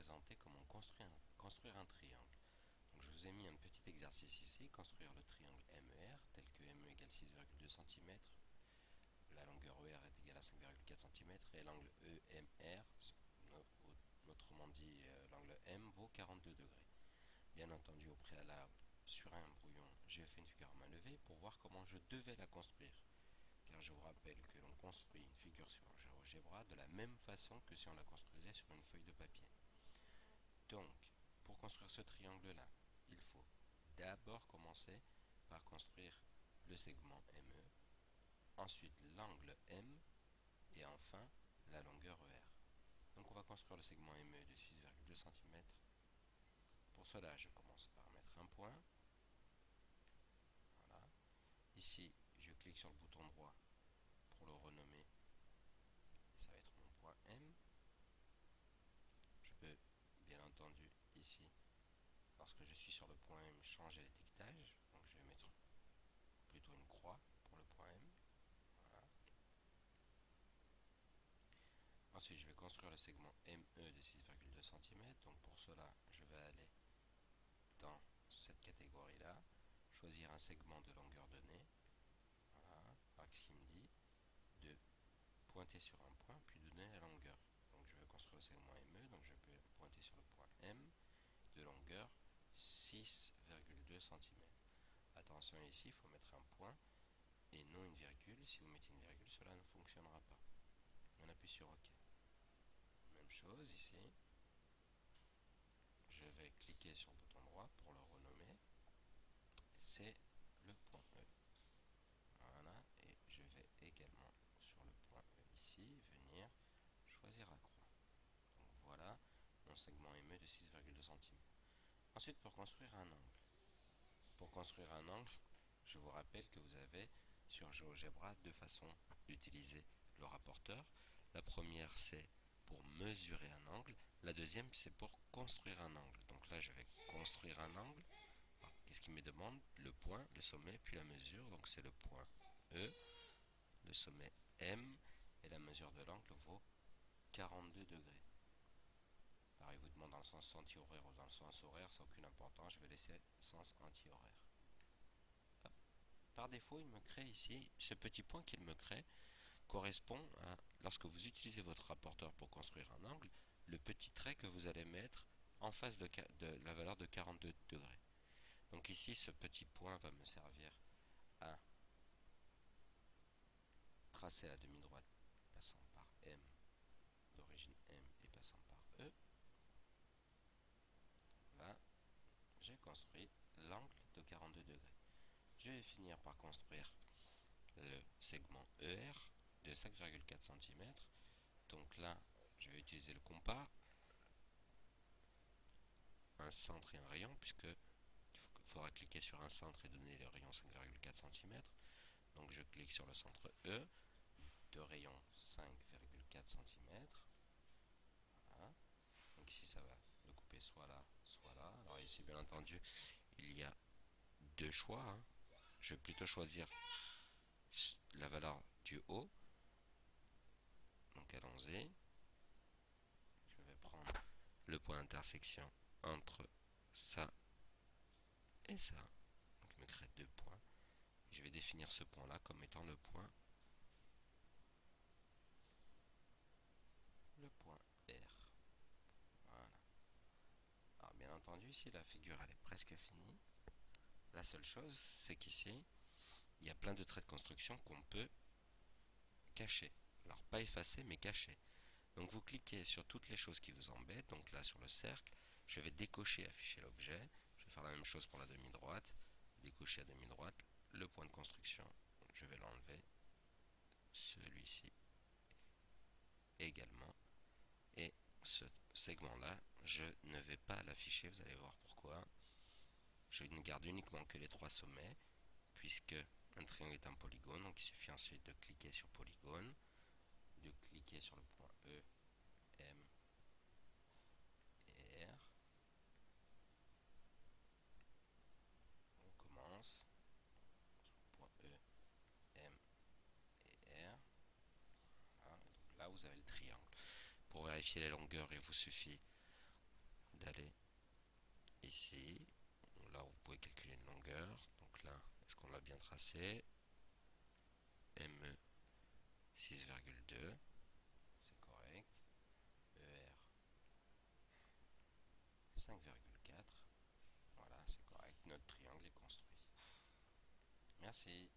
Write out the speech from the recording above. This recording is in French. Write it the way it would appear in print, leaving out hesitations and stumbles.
présenter comment construire un triangle. Donc je vous ai mis un petit exercice ici, construire le triangle MER, tel que ME égale 6,2 cm, la longueur ER est égale à 5,4 cm, et l'angle EMR, autrement dit l'angle M, vaut 42 degrés. Bien entendu, au préalable, sur un brouillon, j'ai fait une figure à main levée pour voir comment je devais la construire. Car je vous rappelle que l'on construit une figure sur GeoGebra de la même façon que si on la construisait sur une feuille de papier. Donc, pour construire ce triangle-là, il faut d'abord commencer par construire le segment ME, ensuite l'angle M, et enfin la longueur ER. Donc on va construire le segment ME de 6,2 cm. Pour cela, je commence par mettre un point. Voilà. Ici, je clique sur le bouton droit pour le renommer. Ça va être mon point M. Je peux, bien entendu, ici, lorsque je suis sur le point M, changer l'étiquetage. Donc je vais mettre plutôt une croix pour le point M. Voilà. Ensuite, je vais construire le segment ME de 6,2 cm. Donc pour cela, je vais aller dans cette catégorie-là, choisir un segment de longueur donnée. Voilà. Alors ce qui me dit de pointer sur un point, puis donner la longueur. Donc je vais construire le segment ME, donc je peux pointer sur le point M de longueur 6,2 cm. Attention ici, il faut mettre un point et non une virgule. Si vous mettez une virgule, cela ne fonctionnera pas. On appuie sur OK. Même chose ici. Je vais cliquer sur le bouton droit pour le renommer. C'est le point E. Voilà, et je vais également sur le point E ici, venir choisir la croix. Donc voilà mon segment ME de 6,2 cm. Ensuite, pour construire un angle. Pour construire un angle, je vous rappelle que vous avez sur GeoGebra deux façons d'utiliser le rapporteur. La première, c'est pour mesurer un angle. La deuxième, c'est pour construire un angle. Donc là, je vais construire un angle. Qu'est-ce qu'il me demande? Le point, le sommet, puis la mesure. Donc c'est le point E, le sommet M, et la mesure de l'angle vaut 42 degrés. Alors il vous demande dans le sens anti-horaire ou dans le sens horaire, ça n'a aucune importance, je vais laisser sens anti-horaire. Par défaut, il me crée ici, ce petit point qu'il me crée correspond à, lorsque vous utilisez votre rapporteur pour construire un angle, le petit trait que vous allez mettre en face de la valeur de 42 degrés. Donc ici, ce petit point va me servir à tracer la demi-droite passant par M, d'origine M et passant par E. Là, j'ai construit l'angle de 42 degrés. Je vais finir par construire le segment ER de 5,4 cm. Donc là, je vais utiliser le compas, un centre et un rayon, puisque il faudra cliquer sur un centre et donner le rayon 5,4 cm. Donc je clique sur le centre E, de rayon 5,4 cm. Voilà. Donc ici, ça va le couper soit là, soit là. Alors ici, bien entendu, il y a deux choix. Hein. Je vais plutôt choisir la valeur du haut. Donc allons-y. Je vais prendre le point d'intersection entre ça et ça. Donc il me crée deux points. Je vais définir ce point-là comme étant le point R. Voilà. Alors bien entendu, ici la figure elle est presque finie. La seule chose, c'est qu'ici, il y a plein de traits de construction qu'on peut cacher. Alors pas effacer, mais cacher. Donc vous cliquez sur toutes les choses qui vous embêtent. Donc là sur le cercle, je vais décocher afficher l'objet. Je vais faire la même chose pour la demi-droite. Décocher à demi-droite. Le point de construction, je vais l'enlever. Celui-ci également. Et ce segment-là, je ne vais pas l'afficher. Vous allez voir pourquoi. Je ne garde uniquement que les trois sommets, puisque un triangle est un polygone. Donc il suffit ensuite de cliquer sur polygone, de cliquer sur le point E, M et R. On commence sur le point E, M et R. Voilà. Donc là, vous avez le triangle. Pour vérifier les longueurs, il vous suffit d'aller ici. Là, vous pouvez calculer une longueur. Donc là, est-ce qu'on l'a bien tracé? ME 6,2, c'est correct. ER 5,4, voilà, c'est correct. Notre triangle est construit. Merci.